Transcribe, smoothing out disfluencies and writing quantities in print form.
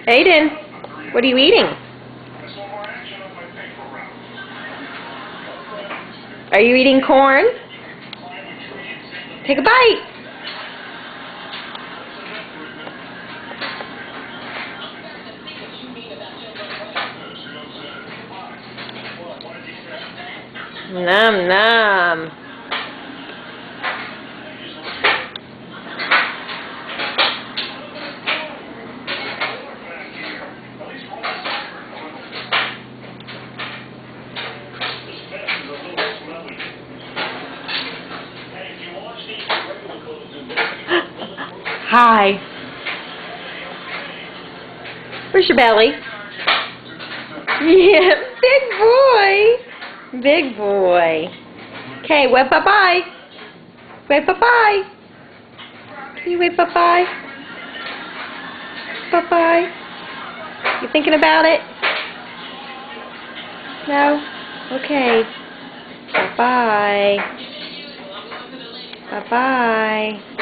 Aiden, what are you eating? Are you eating corn? Take a bite. Nom nom. Hi. Where's your belly? Yeah, big boy. Big boy. Okay, wave bye-bye. Wave bye-bye. Can you wave bye-bye? Bye-bye. You thinking about it? No? Okay. Bye-bye. Bye-bye.